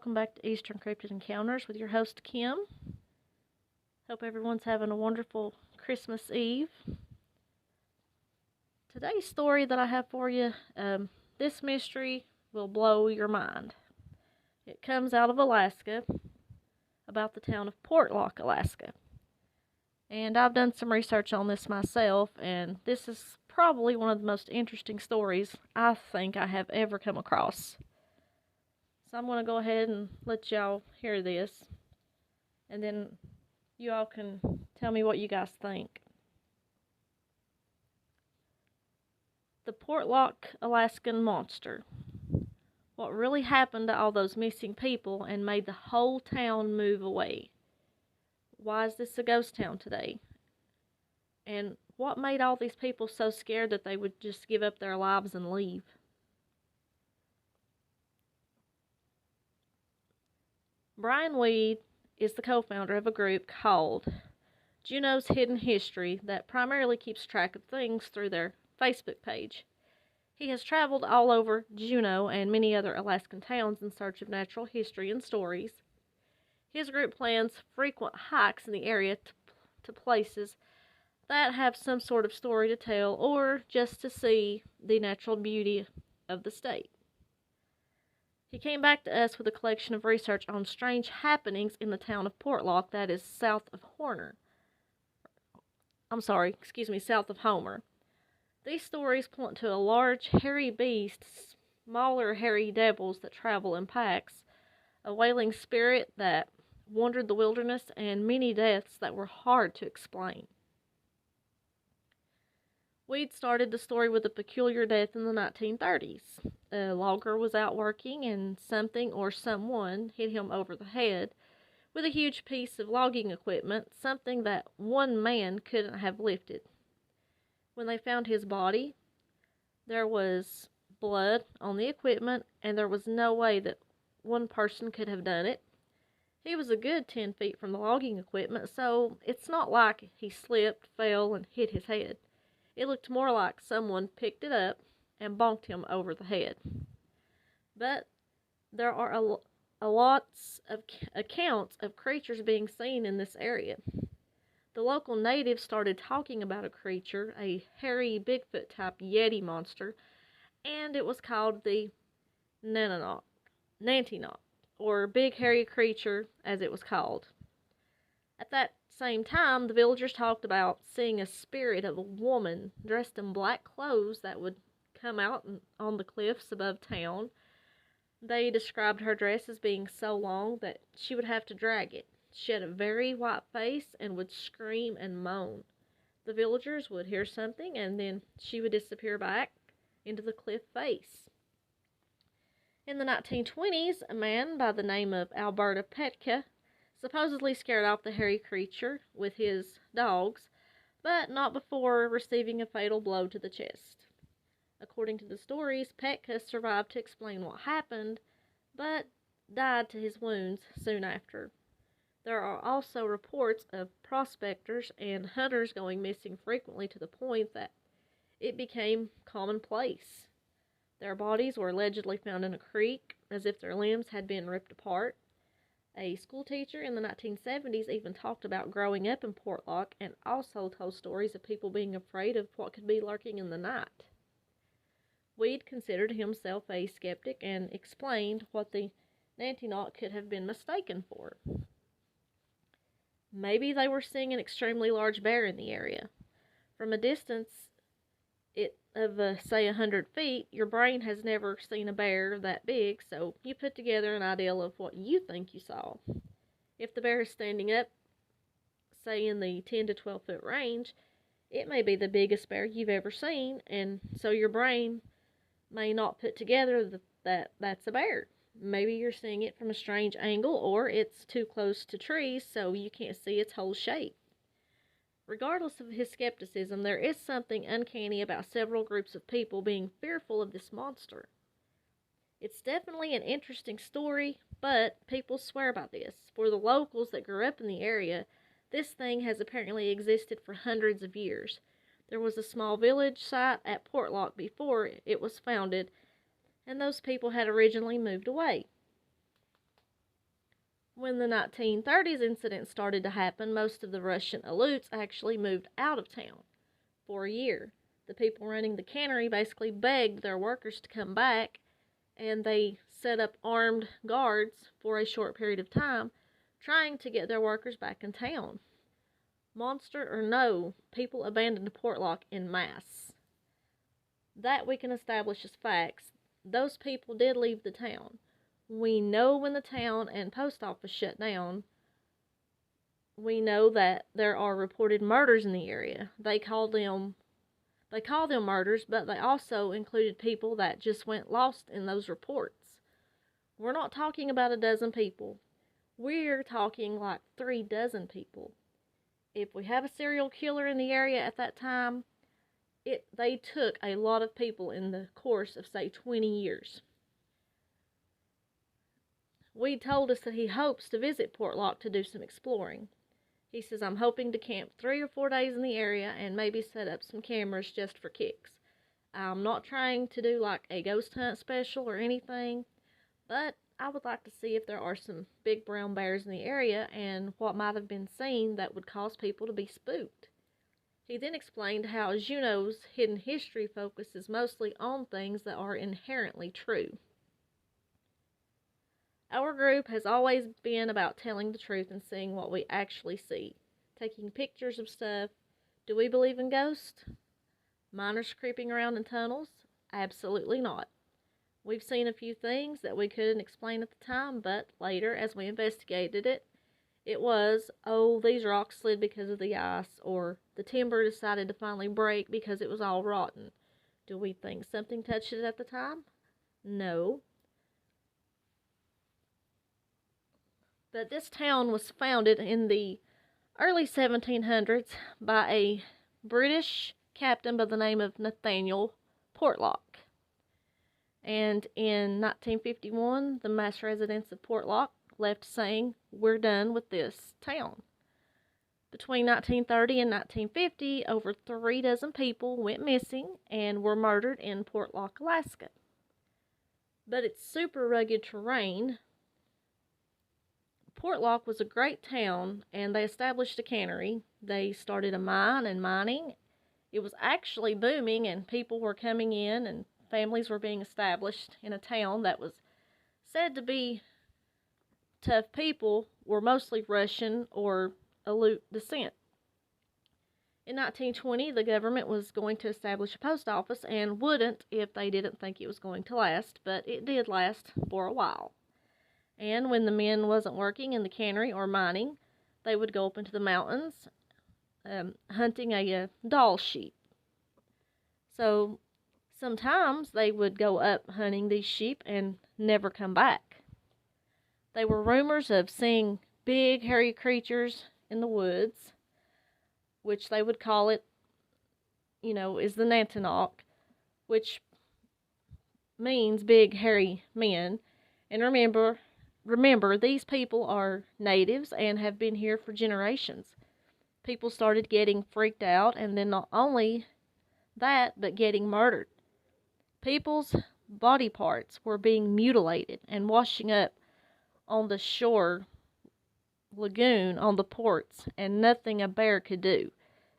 welcome back to Eastern Cryptid Encounters with your host, Kim. Hope everyone's having a wonderful Christmas Eve. Today's story that I have for you, this mystery will blow your mind. It comes out of Alaska, about the town of Portlock, Alaska. And I've done some research on this myself, and this is probably one of the most interesting stories I think I have ever come across. So I'm going to go ahead and let y'all hear this, and then you all can tell me what you guys think. The Portlock Alaskan Monster. What really happened to all those missing people and made the whole town move away? Why is this a ghost town today? And what made all these people so scared that they would just give up their lives and leave? Brian Weed is the co-founder of a group called Juneau's Hidden History that primarily keeps track of things through their Facebook page. He has traveled all over Juneau and many other Alaskan towns in search of natural history and stories. His group plans frequent hikes in the area to places that have some sort of story to tell or just to see the natural beauty of the state. He came back to us with a collection of research on strange happenings in the town of Portlock, that is south of south of Homer. These stories point to a large, hairy beast, smaller, hairy devils that travel in packs, a wailing spirit that wandered the wilderness, and many deaths that were hard to explain. Weed started the story with a peculiar death in the 1930s. A logger was out working and something or someone hit him over the head with a huge piece of logging equipment, something that one man couldn't have lifted. When they found his body, there was blood on the equipment, and there was no way that one person could have done it. He was a good 10 feet from the logging equipment, so it's not like he slipped, fell, and hit his head. It looked more like someone picked it up and bonked him over the head. But there are lots of accounts of creatures being seen in this area. The local natives started talking about a creature, a hairy Bigfoot-type Yeti monster, and it was called the Nantinaq, or Big Hairy Creature, as it was called. At that same time, the villagers talked about seeing a spirit of a woman dressed in black clothes that would come out on the cliffs above town. They described her dress as being so long that she would have to drag it. She had a very white face and would scream and moan. The villagers would hear something, and then she would disappear back into the cliff face. In the 1920s, a man by the name of Alberta Petka supposedly scared off the hairy creature with his dogs, but not before receiving a fatal blow to the chest. According to the stories, Petka survived to explain what happened, but died to his wounds soon after. There are also reports of prospectors and hunters going missing frequently to the point that it became commonplace. Their bodies were allegedly found in a creek, as if their limbs had been ripped apart. A school teacher in the 1970s even talked about growing up in Portlock and also told stories of people being afraid of what could be lurking in the night. Weed considered himself a skeptic and explained what the Nantinaq could have been mistaken for. Maybe they were seeing an extremely large bear in the area. From a distance of, say, 100 feet, your brain has never seen a bear that big, so you put together an idea of what you think you saw. If the bear is standing up, say in the 10 to 12 foot range, it may be the biggest bear you've ever seen, and so your brain may not put together that that's a bear. Maybe you're seeing it from a strange angle, or it's too close to trees so you can't see its whole shape. Regardless of his skepticism, there is something uncanny about several groups of people being fearful of this monster. It's definitely an interesting story, but people swear by this. For the locals that grew up in the area, this thing has apparently existed for hundreds of years. There was a small village site at Portlock before it was founded, and those people had originally moved away. When the 1930s incident started to happen, most of the Russian elites actually moved out of town for a year. The people running the cannery basically begged their workers to come back, and they set up armed guards for a short period of time, trying to get their workers back in town. Monster or no, people abandoned Portlock en masse. That we can establish as facts. Those people did leave the town. We know when the town and post office shut down. We know that there are reported murders in the area. They call them murders, but they also included people that just went lost in those reports. We're not talking about a dozen people. We're talking like 3 dozen people. If we have a serial killer in the area at that time, they took a lot of people in the course of, say, 20 years. Weed told us that he hopes to visit Portlock to do some exploring. He says, I'm hoping to camp 3 or 4 days in the area and maybe set up some cameras just for kicks. I'm not trying to do like a ghost hunt special or anything, but I would like to see if there are some big brown bears in the area and what might have been seen that would cause people to be spooked. He then explained how Juneau's hidden history focuses mostly on things that are inherently true. Our group has always been about telling the truth and seeing what we actually see. Taking pictures of stuff. Do we believe in ghosts? Miners creeping around in tunnels? Absolutely not. We've seen a few things that we couldn't explain at the time, but later, as we investigated it, it was, oh, these rocks slid because of the ice, or the timber decided to finally break because it was all rotten. Do we think something touched it at the time? No. But this town was founded in the early 1700s by a British captain by the name of Nathaniel Portlock. And in 1951, the mass residents of Portlock left saying, we're done with this town. Between 1930 and 1950, over 3 dozen people went missing and were murdered in Portlock, Alaska. But its super rugged terrain, Portlock was a great town, and they established a cannery. They started a mine and mining. It was actually booming, and people were coming in, and families were being established in a town that was said to be tough. People were mostly Russian or Aleut descent. In 1920, the government was going to establish a post office and wouldn't if they didn't think it was going to last, but it did last for a while. And when the men wasn't working in the cannery or mining, they would go up into the mountains hunting a doll sheep. So sometimes they would go up hunting these sheep and never come back. There were rumors of seeing big hairy creatures in the woods, which they would call it, is the Nantinaq, which means big hairy men. And remember, these people are natives and have been here for generations. People started getting freaked out, and then not only that, but getting murdered. People's body parts were being mutilated and washing up on the shore lagoon on the ports, and nothing a bear could do.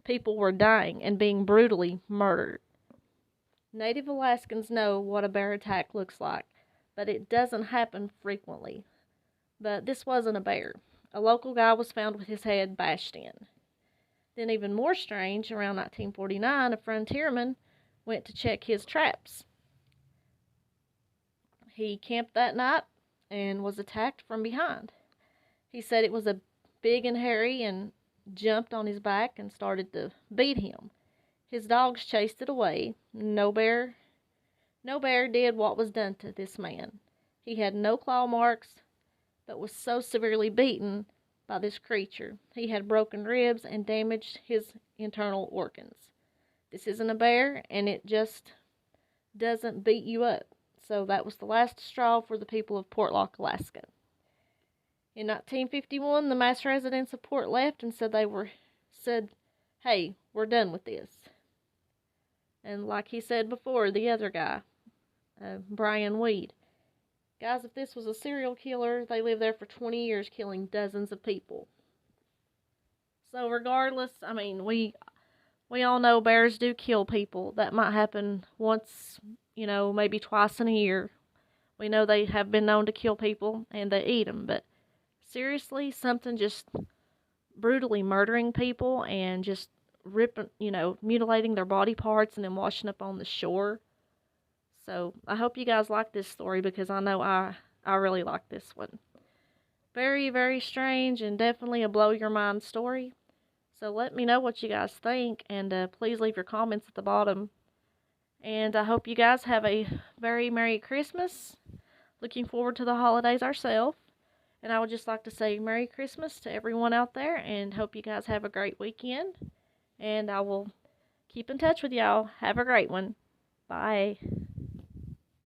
People were dying and being brutally murdered. Native Alaskans know what a bear attack looks like, but it doesn't happen frequently. But this wasn't a bear. A local guy was found with his head bashed in. Then, even more strange, around 1949, a frontierman went to check his traps. He camped that night and was attacked from behind. He said it was a big and hairy and jumped on his back and started to beat him. His dogs chased it away. No bear did what was done to this man. He had no claw marks, but was so severely beaten by this creature. He had broken ribs and damaged his internal organs. This isn't a bear, and it just doesn't beat you up. So that was the last straw for the people of Portlock, Alaska. In 1951, the mass residents of Port left and said, hey, we're done with this. And like he said before, the other guy, Brian Weed, Guys, if this was a serial killer, they lived there for 20 years killing dozens of people. So regardless, I mean, we all know bears do kill people. That might happen once, maybe twice in a year. We know they have been known to kill people and they eat them, but seriously, something just brutally murdering people and just ripping, mutilating their body parts and then washing up on the shore. So I hope you guys like this story because I know I really like this one. Very, very strange and definitely a blow your mind story. So let me know what you guys think, and please leave your comments at the bottom. And I hope you guys have a very Merry Christmas. Looking forward to the holidays ourselves. And I would just like to say Merry Christmas to everyone out there, and hope you guys have a great weekend. And I will keep in touch with y'all. Have a great one. Bye.